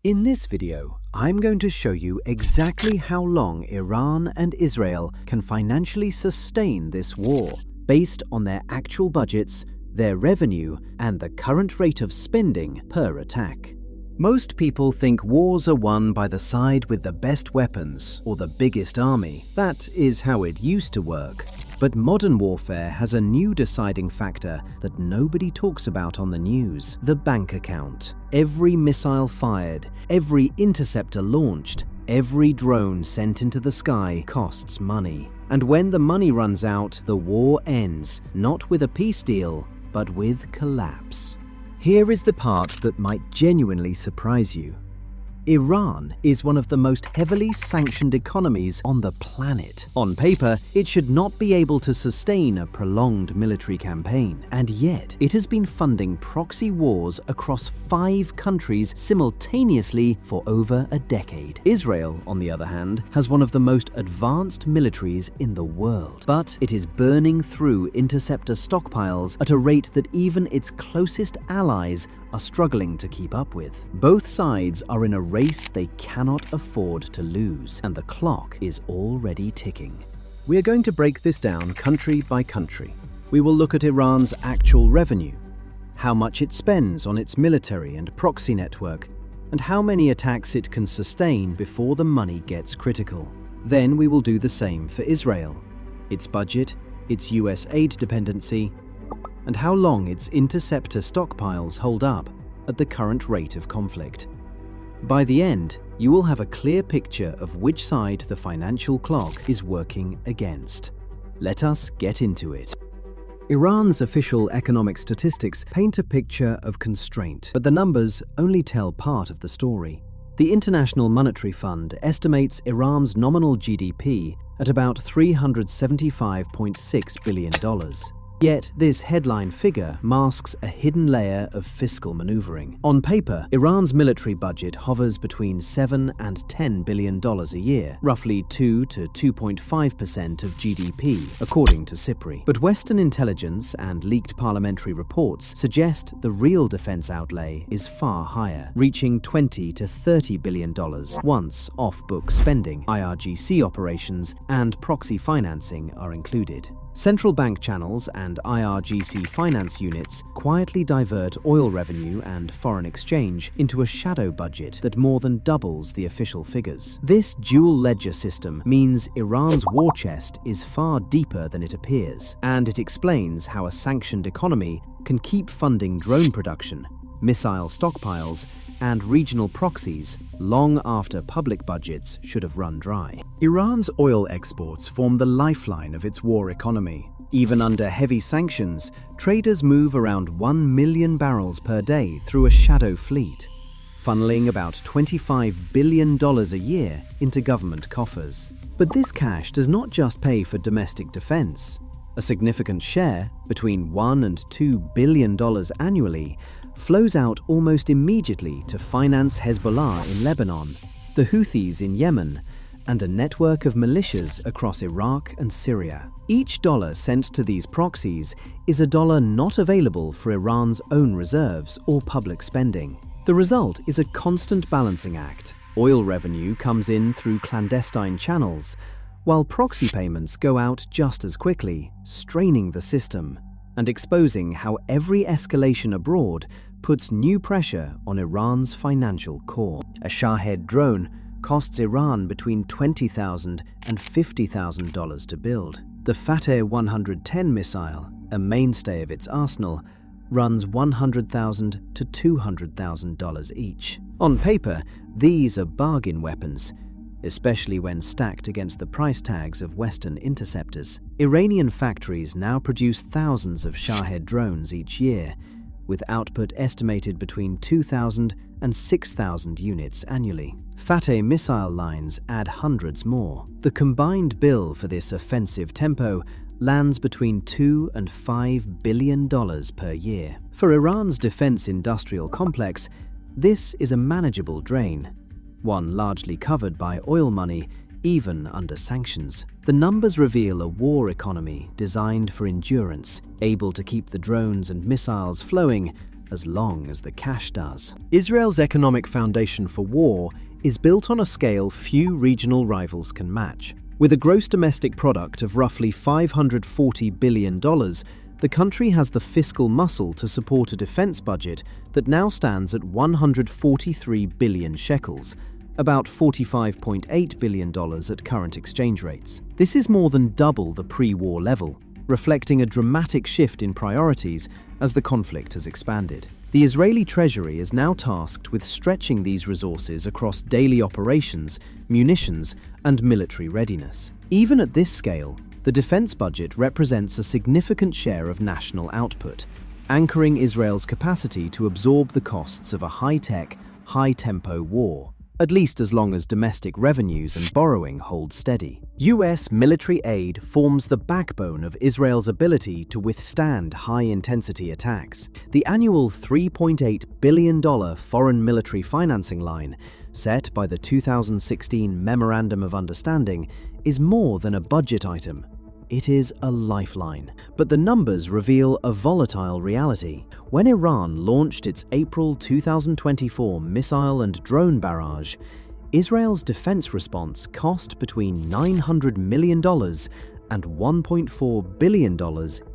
In this video, I'm going to show you exactly how long Iran and Israel can financially sustain this war, based on their actual budgets, their revenue, and the current rate of spending per attack. Most people think wars are won by the side with the best weapons or the biggest army. That is how it used to work. But modern warfare has a new deciding factor that nobody talks about on the news: the bank account. Every missile fired, every interceptor launched, every drone sent into the sky costs money. And when the money runs out, the war ends, not with a peace deal, but with collapse. Here is the part that might genuinely surprise you. Iran is one of the most heavily sanctioned economies on the planet. On paper, it should not be able to sustain a prolonged military campaign, and yet it has been funding proxy wars across 5 countries simultaneously for over a decade. Israel, on the other hand, has one of the most advanced militaries in the world, but it is burning through interceptor stockpiles at a rate that even its closest allies are struggling to keep up with. Both sides are in a race they cannot afford to lose, and the clock is already ticking. We are going to break this down country by country. We will look at Iran's actual revenue, how much it spends on its military and proxy network, and how many attacks it can sustain before the money gets critical. Then we will do the same for Israel, its budget, its US aid dependency, and how long its interceptor stockpiles hold up at the current rate of conflict. By the end, you will have a clear picture of which side the financial clock is working against. Let us get into it. Iran's official economic statistics paint a picture of constraint, but the numbers only tell part of the story. The International Monetary Fund estimates Iran's nominal GDP at about $375.6 billion. Yet, this headline figure masks a hidden layer of fiscal maneuvering. On paper, Iran's military budget hovers between $7 and $10 billion a year, roughly 2 to 2.5% of GDP, according to SIPRI. But Western intelligence and leaked parliamentary reports suggest the real defense outlay is far higher, reaching $20 to $30 billion once off-book spending, IRGC operations, and proxy financing are included. Central bank channels and IRGC finance units quietly divert oil revenue and foreign exchange into a shadow budget that more than doubles the official figures. This dual ledger system means Iran's war chest is far deeper than it appears, and it explains how a sanctioned economy can keep funding drone production, missile stockpiles, and regional proxies long after public budgets should have run dry. Iran's oil exports form the lifeline of its war economy. Even under heavy sanctions, traders move around 1 million barrels per day through a shadow fleet, funneling about $25 billion a year into government coffers. But this cash does not just pay for domestic defense. A significant share, between $1 and $2 billion annually, flows out almost immediately to finance Hezbollah in Lebanon, the Houthis in Yemen, and a network of militias across Iraq and Syria. Each dollar sent to these proxies is a dollar not available for Iran's own reserves or public spending. The result is a constant balancing act. Oil revenue comes in through clandestine channels, while proxy payments go out just as quickly, straining the system and exposing how every escalation abroad puts new pressure on Iran's financial core. A Shahed drone costs Iran between $20,000 and $50,000 to build. The Fateh 110 missile, a mainstay of its arsenal, runs $100,000 to $200,000 each. On paper, these are bargain weapons, especially when stacked against the price tags of Western interceptors. Iranian factories now produce thousands of Shahed drones each year, with output estimated between 2,000 and 6,000 units annually. Fateh missile lines add hundreds more. The combined bill for this offensive tempo lands between $2 and $5 billion per year. For Iran's defense industrial complex, this is a manageable drain, one largely covered by oil money, even under sanctions. The numbers reveal a war economy designed for endurance, able to keep the drones and missiles flowing as long as the cash does. Israel's economic foundation for war is built on a scale few regional rivals can match. With a gross domestic product of roughly $540 billion, the country has the fiscal muscle to support a defense budget that now stands at 143 billion shekels, about $45.8 billion at current exchange rates. This is more than double the pre-war level, reflecting a dramatic shift in priorities as the conflict has expanded. The Israeli Treasury is now tasked with stretching these resources across daily operations, munitions, and military readiness. Even at this scale, the defense budget represents a significant share of national output, anchoring Israel's capacity to absorb the costs of a high-tech, high-tempo war, at least as long as domestic revenues and borrowing hold steady. US military aid forms the backbone of Israel's ability to withstand high-intensity attacks. The annual $3.8 billion foreign military financing line, set by the 2016 Memorandum of Understanding, is more than a budget item. It is a lifeline. But the numbers reveal a volatile reality. When Iran launched its April 2024 missile and drone barrage, Israel's defense response cost between $900 million and $1.4 billion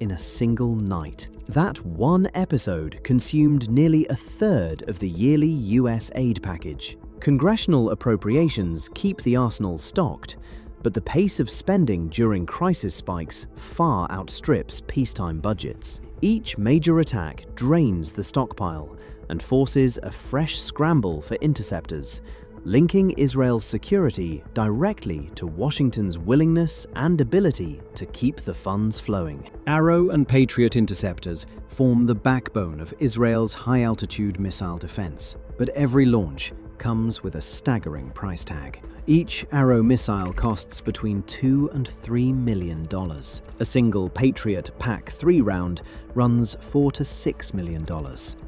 in a single night. That one episode consumed nearly a third of the yearly US aid package. Congressional appropriations keep the arsenal stocked, but the pace of spending during crisis spikes far outstrips peacetime budgets. Each major attack drains the stockpile and forces a fresh scramble for interceptors, linking Israel's security directly to Washington's willingness and ability to keep the funds flowing. Arrow and Patriot interceptors form the backbone of Israel's high-altitude missile defense, but every launch comes with a staggering price tag. Each Arrow missile costs between $2 and $3 million. A single Patriot PAC-3 round runs $4 to $6 million.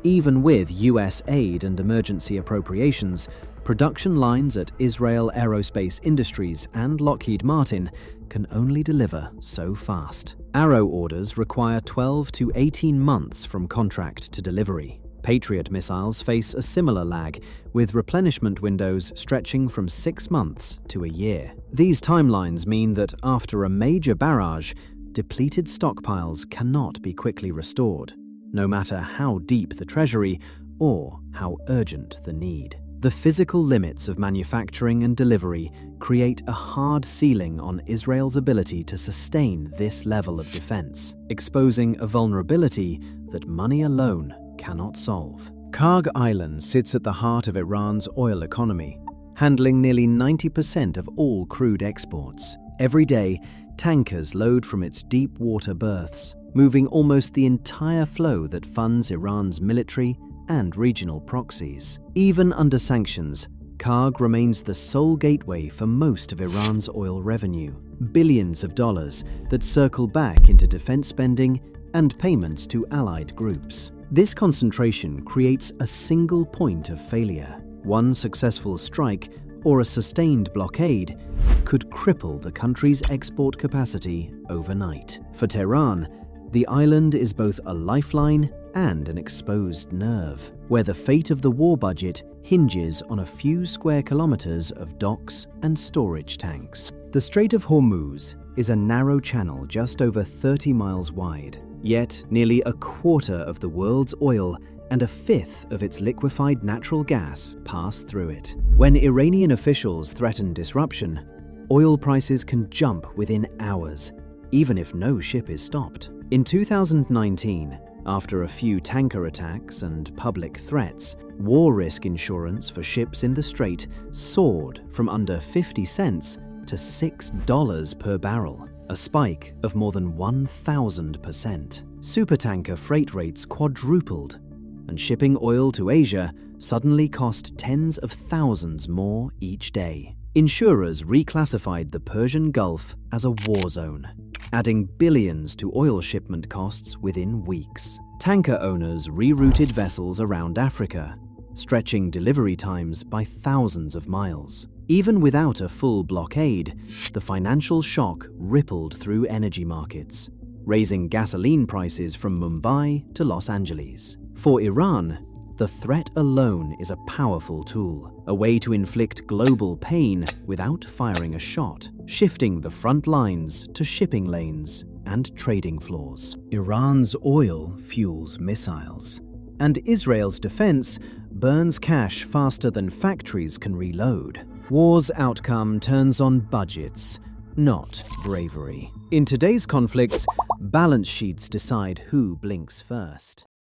Even with US aid and emergency appropriations, production lines at Israel Aerospace Industries and Lockheed Martin can only deliver so fast. Arrow orders require 12 to 18 months from contract to delivery. Patriot missiles face a similar lag, with replenishment windows stretching from 6 months to a year. These timelines mean that after a major barrage, depleted stockpiles cannot be quickly restored, no matter how deep the treasury or how urgent the need. The physical limits of manufacturing and delivery create a hard ceiling on Israel's ability to sustain this level of defense, exposing a vulnerability that money alone cannot solve. Karg Island sits at the heart of Iran's oil economy, handling nearly 90% of all crude exports. Every day, tankers load from its deep water berths, moving almost the entire flow that funds Iran's military and regional proxies. Even under sanctions, Karg remains the sole gateway for most of Iran's oil revenue, billions of dollars that circle back into defense spending and payments to allied groups. This concentration creates a single point of failure. One successful strike or a sustained blockade could cripple the country's export capacity overnight. For Tehran, the island is both a lifeline and an exposed nerve, where the fate of the war budget hinges on a few square kilometers of docks and storage tanks. The Strait of Hormuz is a narrow channel just over 30 miles wide. Yet, nearly a quarter of the world's oil and a fifth of its liquefied natural gas pass through it. When Iranian officials threaten disruption, oil prices can jump within hours, even if no ship is stopped. In 2019, after a few tanker attacks and public threats, war risk insurance for ships in the Strait soared from under 50 cents to $6 per barrel, a spike of more than 1,000%. Supertanker freight rates quadrupled, and shipping oil to Asia suddenly cost tens of thousands more each day. Insurers reclassified the Persian Gulf as a war zone, adding billions to oil shipment costs within weeks. Tanker owners rerouted vessels around Africa, stretching delivery times by thousands of miles. Even without a full blockade, the financial shock rippled through energy markets, raising gasoline prices from Mumbai to Los Angeles. For Iran, the threat alone is a powerful tool, a way to inflict global pain without firing a shot, shifting the front lines to shipping lanes and trading floors. Iran's oil fuels missiles, and Israel's defense burns cash faster than factories can reload. War's outcome turns on budgets, not bravery. In today's conflicts, balance sheets decide who blinks first.